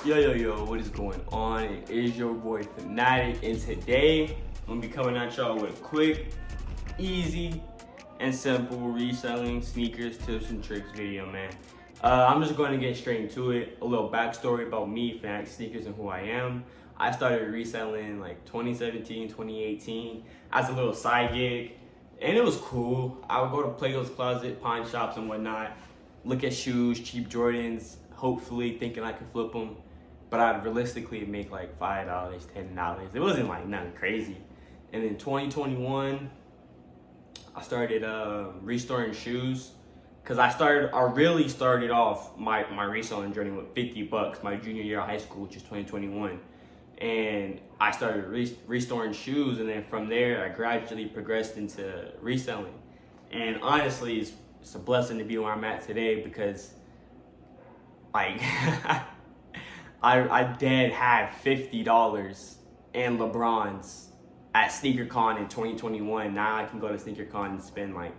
Yo, what is going on? It is your boy Fanatic, and today I'm gonna be coming at y'all with a quick, easy, and simple reselling sneakers tips and tricks video, man. I'm just going to get straight into it. A little backstory about me, Fanatic Sneakers, and who I am. I started reselling like 2017, 2018 as a little side gig, and it was cool. I would go to Plato's Closet, pawn shops, and whatnot, look at shoes, cheap Jordans, hopefully thinking I could flip them, but I'd realistically make like $5, $10. It wasn't like nothing crazy. And in 2021, I started restoring shoes, because I really started off my reselling journey with $50 my junior year of high school, which is 2021. And I started restoring shoes, and then from there I gradually progressed into reselling. And honestly, it's a blessing to be where I'm at today, because like I dead had $50 and LeBrons at SneakerCon in 2021. Now I can go to SneakerCon and spend like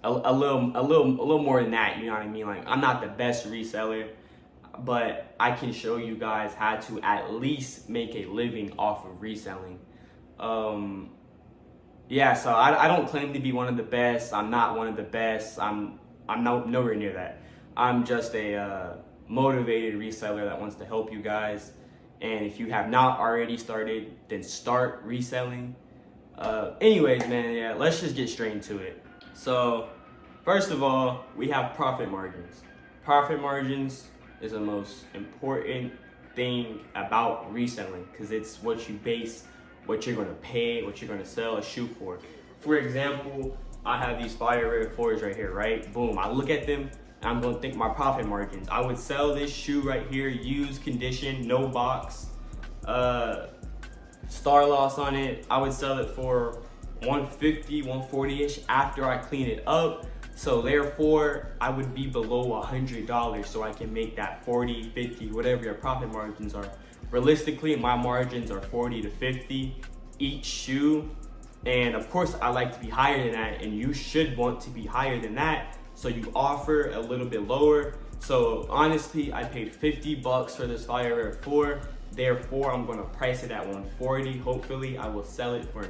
a little more than that. You know what I mean? Like, I'm not the best reseller, but I can show you guys how to at least make a living off of reselling. Yeah, so I don't claim to be one of the best. I'm not one of the best. I'm nowhere near that. I'm just a motivated reseller that wants to help you guys. And if you have not already started, then start reselling. Anyways, man, yeah, let's just get straight into it. So first of all, we have profit margins. Profit margins is the most important thing about reselling, because it's what you base what you're going to pay, what you're going to sell a shoe for. For example, I have these Fire Red 4s right here, right? Boom, I look at them and I'm going to think my profit margins. I would sell this shoe right here, used condition, no box, star loss on it. I would sell it for 150, 140-ish after I clean it up. So therefore, I would be below $100, so I can make that 40, 50, whatever your profit margins are. Realistically, my margins are 40 to 50 each shoe. And of course, I like to be higher than that, and you should want to be higher than that. So you offer a little bit lower. So honestly, I paid $50 for this Fire Red 4. Therefore, I'm gonna price it at 140. Hopefully, I will sell it for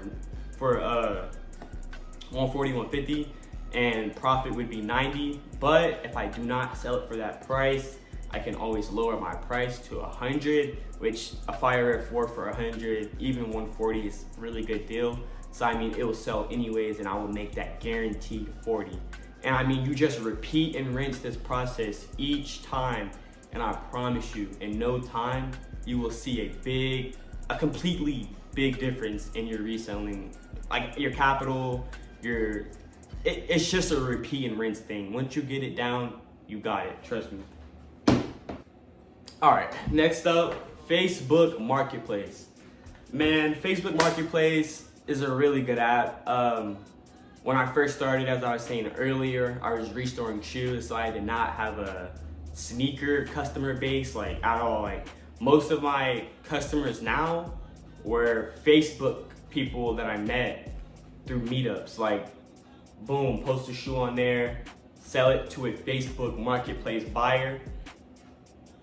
140, 150, and profit would be 90. But if I do not sell it for that price, I can always lower my price to 100, which a Fire Red 4 for 100, even 140 is a really good deal. So I mean, it will sell anyways, and I will make that guaranteed 40. And I mean, you just repeat and rinse this process each time, and I promise you, in no time, you will see a completely big difference in your reselling, like your capital, it's just a repeat and rinse thing. Once you get it down, you got it, trust me. All right, next up, Facebook Marketplace. Man, Facebook Marketplace is a really good app. When I first started, as I was saying earlier, I was restoring shoes, so I did not have a sneaker customer base like at all. Like, most of my customers now were Facebook people that I met through meetups. Like, boom, post a shoe on there, sell it to a Facebook Marketplace buyer.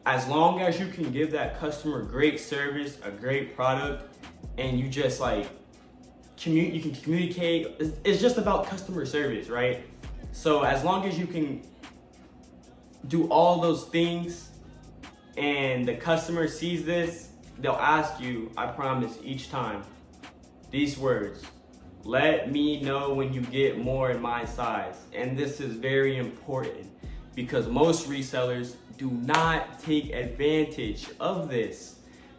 As long as you can give that customer great service, a great product, and you just like you can communicate. It's just about customer service, right? So as long as you can do all those things and the customer sees this, they'll ask you, I promise, each time, these words: let me know when you get more in my size. And this is very important, because most resellers do not take advantage of this.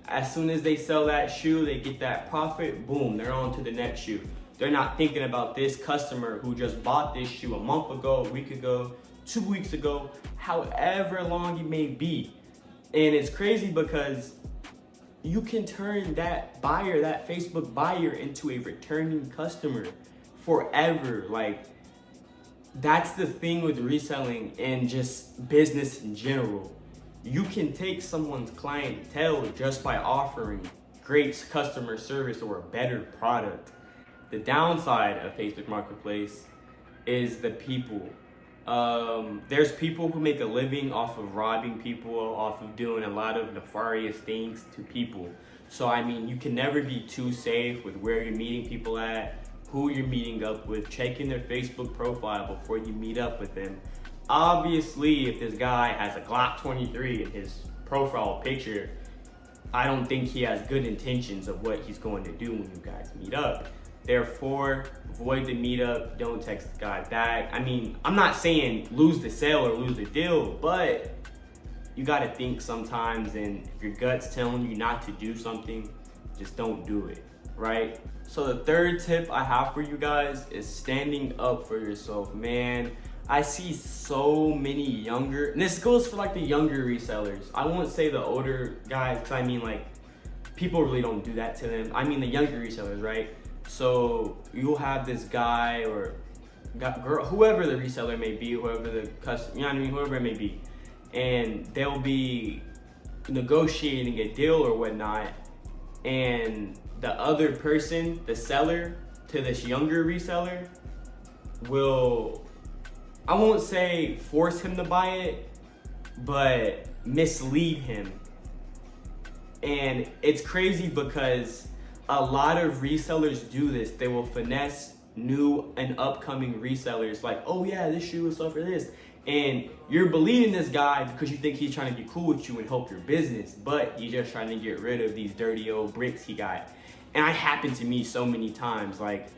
As soon as they sell that shoe, they get that profit, boom, they're on to the next shoe. They're not thinking about this customer who just bought this shoe a month ago, a week ago, 2 weeks ago, however long it may be. And it's crazy because you can turn that buyer, that Facebook buyer, into a returning customer forever. Like, that's the thing with reselling and just business in general. You can take someone's clientele just by offering great customer service or a better product. The downside of Facebook Marketplace is the people. There's people who make a living off of robbing people, off of doing a lot of nefarious things to people. So I mean, you can never be too safe with where you're meeting people at, who you're meeting up with, checking their Facebook profile before you meet up with them. Obviously, if this guy has a Glock 23 in his profile picture, I don't think he has good intentions of what he's going to do when you guys meet up. Therefore, avoid the meetup, don't text the guy back. I mean, I'm not saying lose the sale or lose the deal, but you gotta think sometimes, and if your gut's telling you not to do something, just don't do it, right? So the third tip I have for you guys is standing up for yourself. Man, I see so many younger, and this goes for like the younger resellers. I won't say the older guys, because I mean like people really don't do that to them. I mean the younger resellers, right? So you'll have this guy or girl, whoever the reseller may be, whoever the customer, you know what I mean, whoever it may be, and they'll be negotiating a deal or whatnot, and the other person, the seller to this younger reseller, will, I won't say force him to buy it, but mislead him. And it's crazy because a lot of resellers do this. They will finesse new and upcoming resellers like, oh yeah, this shoe will sell for this. And you're believing this guy because you think he's trying to be cool with you and help your business, but he's just trying to get rid of these dirty old bricks he got. And it happened to me so many times. Like,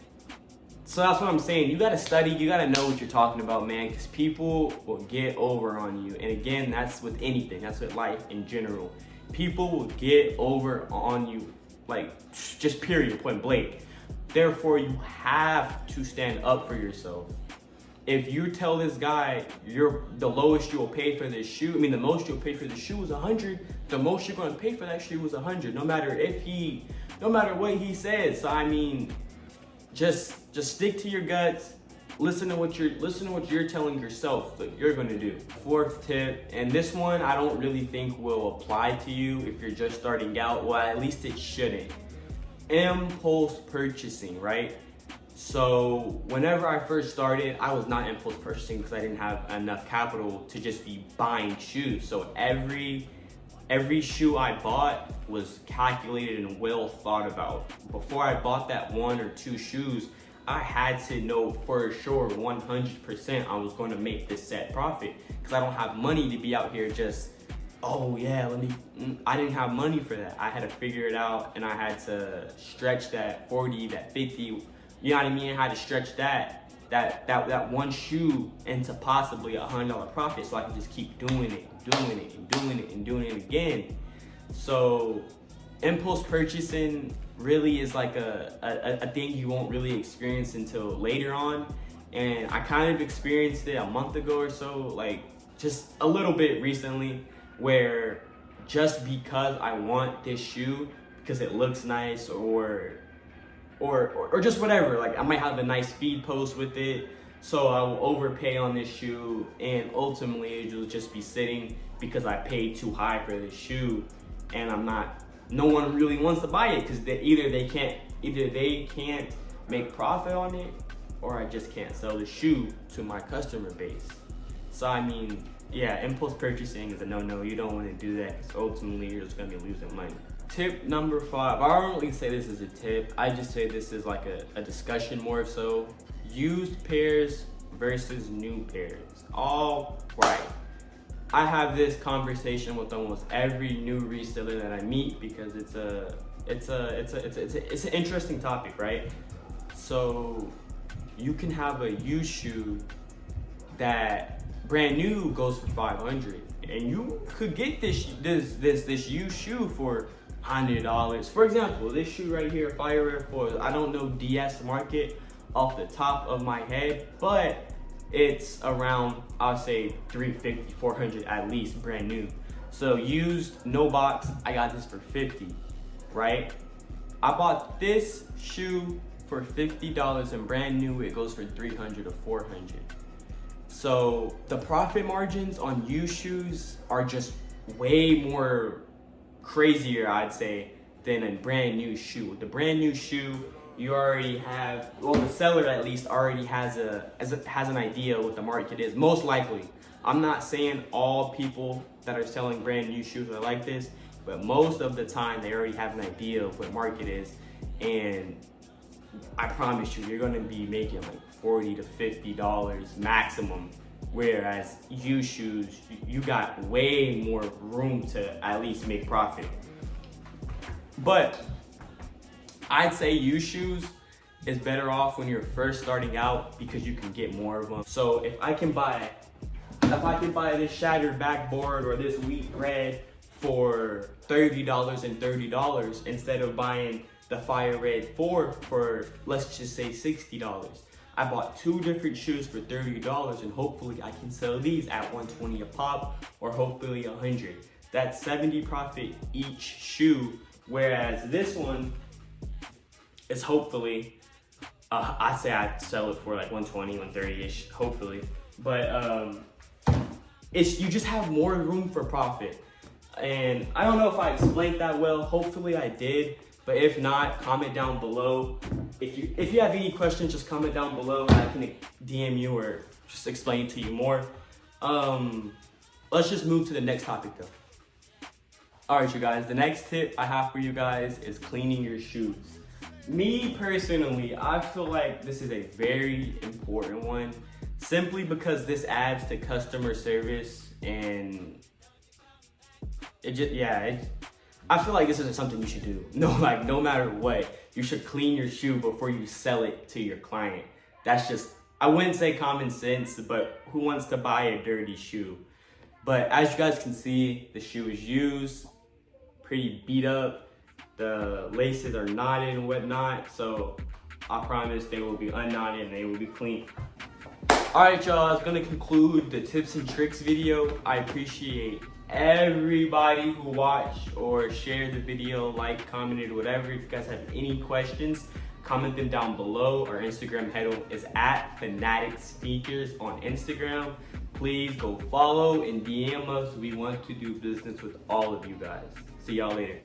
so that's what I'm saying. You gotta study, you gotta know what you're talking about, man, because people will get over on you. And again, that's with anything, that's with life in general. People will get over on you, like, just period, point blank. Therefore, you have to stand up for yourself. If you tell this guy the lowest you'll pay for this shoe, I mean the most you'll pay for the shoe is 100, the most you're gonna pay for that shoe is 100, no matter what he says. So I mean, just stick to your guts, listen to what you're telling yourself that you're gonna do. Fourth tip, and this one I don't really think will apply to you if you're just starting out, well at least it shouldn't. Impulse purchasing, right? So whenever I first started, I was not impulse purchasing because I didn't have enough capital to just be buying shoes. So every shoe I bought was calculated and well thought about. Before I bought that 1 or 2 shoes, I had to know for sure 100% I was going to make this set profit, because I don't have money to be out here just, oh yeah, I didn't have money for that. I had to figure it out, and I had to stretch that 40, that 50, you know what I mean? I had to stretch that one shoe into possibly $100 profit, so I can just keep doing it again. So impulse purchasing really is like a thing you won't really experience until later on. And I kind of experienced it a month ago or so, like just a little bit recently, where just because I want this shoe because it looks nice or just whatever, like I might have a nice feed post with it, so I will overpay on this shoe, and ultimately it will just be sitting because I paid too high for this shoe, and no one really wants to buy it because either they can't make profit on it, or I just can't sell the shoe to my customer base. So I mean, yeah, impulse purchasing is a no-no. You don't want to do that because ultimately you're just gonna be losing money. Tip number 5, I don't really say this is a tip, I just say this is like a discussion more so. Used pairs versus new pairs. All right. I have this conversation with almost every new reseller that I meet because it's an interesting topic, right? So you can have a used shoe that brand new goes for 500, and you could get this used shoe for $100. For example, this shoe right here, Fire Red 4, I don't know DS market off the top of my head, but it's around, I'll say $350, $400 at least, brand new. So used, no box, I got this for $50, right? I bought this shoe for $50, and brand new it goes for $300 or $400. So the profit margins on used shoes are just way more crazier, I'd say, than a brand new shoe. The brand new shoe, you already have, well, the seller at least already has an idea what the market is, most likely. I'm not saying all people that are selling brand new shoes are like this, but most of the time they already have an idea of what market is, and I promise you, you're gonna be making like $40 to $50 maximum. Whereas used shoes, you got way more room to at least make profit. But I'd say used shoes is better off when you're first starting out because you can get more of them. So if I can buy this shattered backboard or this wheat bread for $30 and $30 instead of buying the Fire Red 4 for, let's just say, $60. I bought 2 different shoes for $30 and hopefully I can sell these at $120 a pop or hopefully $100. That's 70 profit each shoe, whereas this one is hopefully, I'd say I'd sell it for like $120, $130-ish, hopefully. But you just have more room for profit. And I don't know if I explained that well, hopefully I did. But if not, comment down below. If you have any questions, just comment down below and I can DM you or just explain to you more. Let's just move to the next topic though. All right, you guys, the next tip I have for you guys is cleaning your shoes. Me personally, I feel like this is a very important one simply because this adds to customer service and I feel like this isn't something you should do. No matter what, you should clean your shoe before you sell it to your client. That's just, I wouldn't say common sense, but who wants to buy a dirty shoe? But as you guys can see, the shoe is used, pretty beat up. The laces are knotted and whatnot. So I promise they will be unknotted and they will be clean. All right, y'all, it's gonna conclude the tips and tricks video. I appreciate everybody who watched or shared the video, liked, commented, whatever. If you guys have any questions, comment them down below. Our Instagram handle is @FanaticSneakers on Instagram. Please go follow and DM us. We want to do business with all of you guys. See y'all later.